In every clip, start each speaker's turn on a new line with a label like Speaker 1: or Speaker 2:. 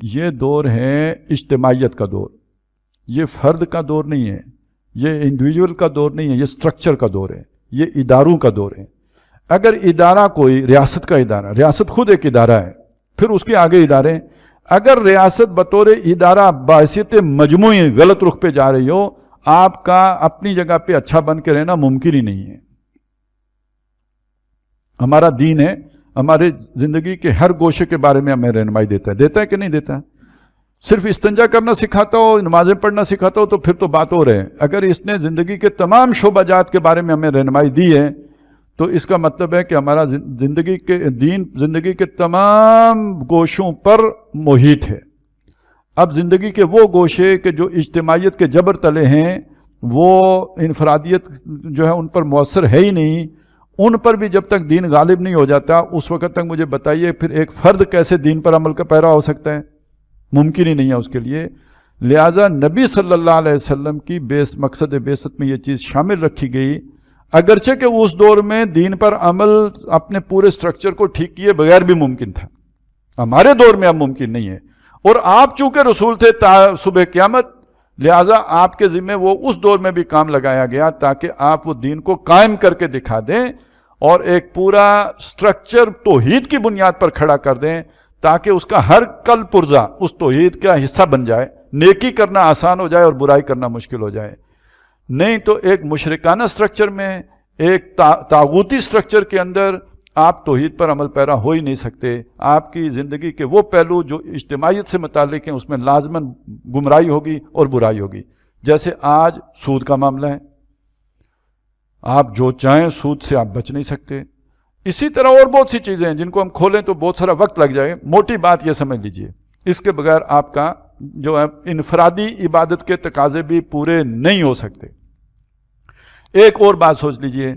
Speaker 1: یہ دور ہے اجتماعیت کا دور، یہ فرد کا دور نہیں ہے، یہ انڈیویجول کا دور نہیں ہے، یہ سٹرکچر کا دور ہے، یہ اداروں کا دور ہے۔ اگر ادارہ کوئی ریاست کا ادارہ، ریاست خود ایک ادارہ ہے، پھر اس کے آگے ادارے، اگر ریاست بطور ادارہ بحیثیت مجموعی غلط رخ پہ جا رہی ہو، آپ کا اپنی جگہ پہ اچھا بن کے رہنا ممکن ہی نہیں ہے۔ ہمارا دین ہے، ہمارے زندگی کے ہر گوشے کے بارے میں ہمیں رہنمائی دیتا ہے کہ نہیں دیتا؟ صرف استنجا کرنا سکھاتا ہو، نمازیں پڑھنا سکھاتا ہو تو پھر تو بات ہو رہے ہیں۔ اگر اس نے زندگی کے تمام شعبہ جات کے بارے میں ہمیں رہنمائی دی ہے تو اس کا مطلب ہے کہ ہمارا زندگی کے دین زندگی کے تمام گوشوں پر محیط ہے۔ اب زندگی کے وہ گوشے کہ جو اجتماعیت کے جبر تلے ہیں، وہ انفرادیت جو ہے ان پر مؤثر ہے ہی نہیں، ان پر بھی جب تک دین غالب نہیں ہو جاتا اس وقت تک مجھے بتائیے پھر ایک فرد کیسے دین پر عمل کا پیرا ہو سکتا ہے؟ ممکن ہی نہیں ہے اس کے لیے۔ لہٰذا نبی صلی اللہ علیہ وسلم کی مقصد بعثت میں یہ چیز شامل رکھی گئی، اگرچہ کہ اس دور میں دین پر عمل اپنے پورے سٹرکچر کو ٹھیک کیے بغیر بھی ممکن تھا، ہمارے دور میں اب ممکن نہیں ہے۔ اور آپ چونکہ رسول تھے تا صبح قیامت، لہٰذا آپ کے ذمہ وہ اس دور میں بھی کام لگایا گیا تاکہ آپ وہ دین کو قائم کر کے دکھا دیں اور ایک پورا سٹرکچر توحید کی بنیاد پر کھڑا کر دیں تاکہ اس کا ہر کل پرزہ اس توحید کا حصہ بن جائے، نیکی کرنا آسان ہو جائے اور برائی کرنا مشکل ہو جائے۔ نہیں تو ایک مشرکانہ سٹرکچر میں، ایک طاغوتی سٹرکچر کے اندر آپ توحید پر عمل پیرا ہو ہی نہیں سکتے۔ آپ کی زندگی کے وہ پہلو جو اجتماعیت سے متعلق ہیں اس میں لازماً گمراہی ہوگی اور برائی ہوگی۔ جیسے آج سود کا معاملہ ہے، آپ جو چاہیں سود سے آپ بچ نہیں سکتے۔ اسی طرح اور بہت سی چیزیں ہیں جن کو ہم کھولیں تو بہت سارا وقت لگ جائے۔ موٹی بات یہ سمجھ لیجئے، اس کے بغیر آپ کا جو ہے انفرادی عبادت کے تقاضے بھی پورے نہیں ہو سکتے۔ ایک اور بات سوچ لیجئے،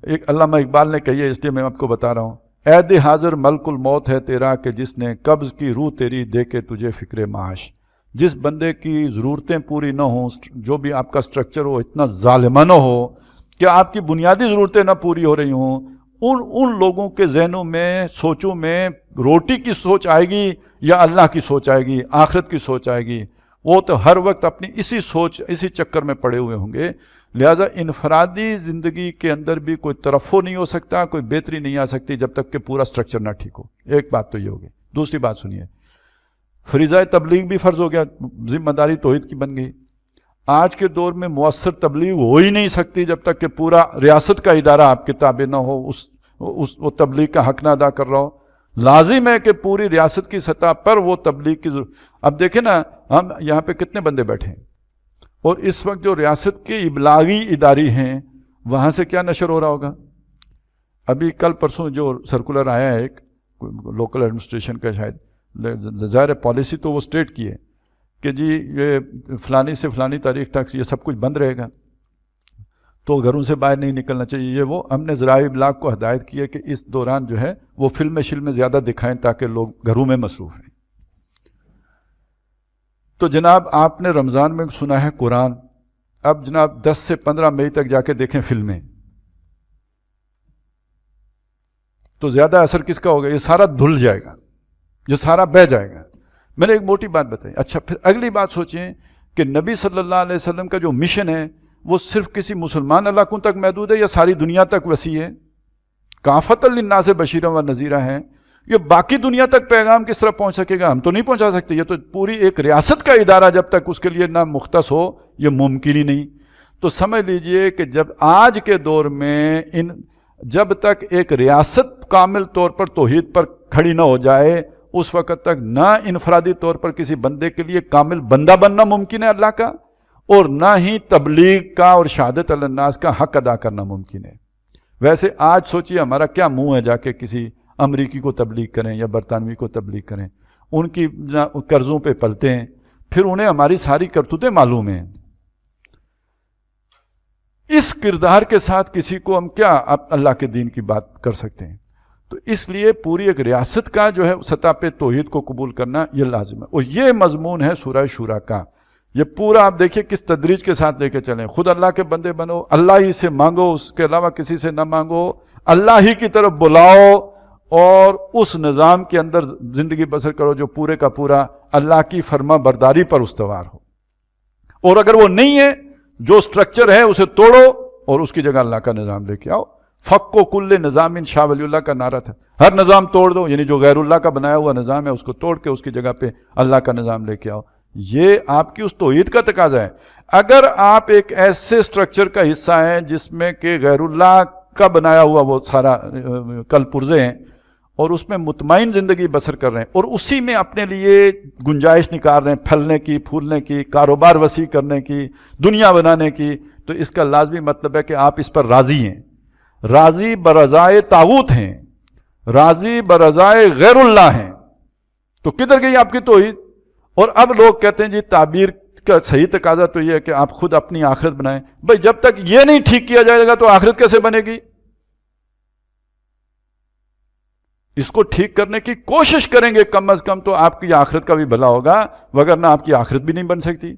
Speaker 1: ایک علامہ اقبال نے کہی ہے، اس لیے میں آپ کو بتا رہا ہوں، عہد حاضر ملک الموت ہے تیرا کہ جس نے قبض کی روح تیری دے کے تجھے فکر معاش۔ جس بندے کی ضرورتیں پوری نہ ہوں، جو بھی آپ کا سٹرکچر ہو اتنا ظالمانہ ہو کہ آپ کی بنیادی ضرورتیں نہ پوری ہو رہی ہوں، ان لوگوں کے ذہنوں میں، سوچوں میں روٹی کی سوچ آئے گی یا اللہ کی سوچ آئے گی، آخرت کی سوچ آئے گی؟ وہ تو ہر وقت اپنی اسی سوچ، اسی چکر میں پڑے ہوئے ہوں گے۔ لہٰذا انفرادی زندگی کے اندر بھی کوئی ترفع نہیں ہو سکتا، کوئی بہتری نہیں آ سکتی جب تک کہ پورا سٹرکچر نہ ٹھیک ہو۔ ایک بات تو یہ ہوگی۔ دوسری بات سنیے، فریضہ تبلیغ بھی فرض ہو گیا، ذمہ داری توحید کی بن گئی۔ آج کے دور میں مؤثر تبلیغ ہو ہی نہیں سکتی جب تک کہ پورا ریاست کا ادارہ آپ کے تابع نہ ہو، وہ تبلیغ کا حق نہ ادا کر رہا ہو۔ لازم ہے کہ پوری ریاست کی سطح پر وہ تبلیغ کی ضرورت۔ اب دیکھیں نا، ہم یہاں پہ کتنے بندے بیٹھے ہیں اور اس وقت جو ریاست کے ابلاغی ادارے ہیں وہاں سے کیا نشر ہو رہا ہوگا؟ ابھی کل پرسوں جو سرکولر آیا ہے ایک لوکل ایڈمنسٹریشن کا، شاید ظاہر پالیسی تو وہ اسٹیٹ کی ہے کہ جی یہ فلانی سے فلانی تاریخ تک یہ سب کچھ بند رہے گا، تو گھروں سے باہر نہیں نکلنا چاہیے۔ یہ وہ ہم نے ذرائع ابلاغ کو ہدایت کی ہے کہ اس دوران جو ہے وہ فلمیں زیادہ دکھائیں تاکہ لوگ گھروں میں مصروف رہیں۔ تو جناب آپ نے رمضان میں سنا ہے قرآن، اب جناب 10 سے 15 مئی تک جا کے دیکھیں فلمیں، تو زیادہ اثر کس کا ہوگا؟ یہ سارا دھل جائے گا، یہ سارا بہہ جائے گا۔ میں نے ایک موٹی بات بتائی۔ اچھا، پھر اگلی بات سوچیں کہ نبی صلی اللہ علیہ وسلم کا جو مشن ہے وہ صرف کسی مسلمان علاقوں تک محدود ہے یا ساری دنیا تک وسیع ہے؟ کافۃ للناس بشیرا و نذیرا ہے، یہ باقی دنیا تک پیغام کس طرح پہنچ سکے گا؟ ہم تو نہیں پہنچا سکتے۔ یہ تو پوری ایک ریاست کا ادارہ جب تک اس کے لیے نہ مختص ہو یہ ممکن ہی نہیں۔ تو سمجھ لیجئے کہ جب آج کے دور میں جب تک ایک ریاست کامل طور پر توحید پر کھڑی نہ ہو جائے اس وقت تک نہ انفرادی طور پر کسی بندے کے لیے کامل بندہ بننا ممکن ہے اللہ کا، اور نہ ہی تبلیغ کا اور شہادت علی الناس کا حق ادا کرنا ممکن ہے۔ ویسے آج سوچئے ہمارا کیا منہ ہے جا کے کسی امریکی کو تبلیغ کریں یا برطانوی کو تبلیغ کریں؟ ان کی قرضوں پہ پلتے ہیں، پھر انہیں ہماری ساری کرتوتیں معلوم ہیں۔ اس کردار کے ساتھ کسی کو ہم کیا اللہ کے دین کی بات کر سکتے ہیں؟ تو اس لیے پوری ایک ریاست کا جو ہے سطح پہ توحید کو قبول کرنا یہ لازم ہے، اور یہ مضمون ہے سورہ شورى کا۔ یہ پورا آپ دیکھیں کس تدریج کے ساتھ لے کے چلیں۔ خود اللہ کے بندے بنو، اللہ ہی سے مانگو، اس کے علاوہ کسی سے نہ مانگو، اللہ ہی کی طرف بلاؤ، اور اس نظام کے اندر زندگی بسر کرو جو پورے کا پورا اللہ کی فرما برداری پر استوار ہو. اور اگر وہ نہیں ہے، جو سٹرکچر ہے اسے توڑو اور اس کی جگہ اللہ کا نظام لے کے آؤ. فق و کل نظام شاہ ولی اللہ کا نعرہ تھا. ہر نظام توڑ دو، یعنی جو غیر اللہ کا بنایا ہوا نظام ہے اس کو توڑ کے اس کی جگہ پہ اللہ کا نظام لے کے آؤ. یہ آپ کی اس توحید کا تقاضا ہے. اگر آپ ایک ایسے سٹرکچر کا حصہ ہیں جس میں کہ غیر اللہ کا بنایا ہوا وہ سارا کل پرزے ہیں اور اس میں مطمئن زندگی بسر کر رہے ہیں اور اسی میں اپنے لیے گنجائش نکال رہے ہیں پھلنے کی، پھولنے کی، کاروبار وسیع کرنے کی، دنیا بنانے کی، تو اس کا لازمی مطلب ہے کہ آپ اس پر راضی ہیں، راضی برضائے طاغوت ہیں، راضی برضائے غیر اللہ ہیں. تو کدھر گئی آپ کی توحید؟ اور اب لوگ کہتے ہیں جی تعبیر کا صحیح تقاضا تو یہ ہے کہ آپ خود اپنی آخرت بنائیں. بھئی جب تک یہ نہیں ٹھیک کیا جائے گا تو آخرت کیسے بنے گی؟ اس کو ٹھیک کرنے کی کوشش کریں گے کم از کم تو آپ کی آخرت کا بھی بھلا ہوگا، وگرنہ آپ کی آخرت بھی نہیں بن سکتی.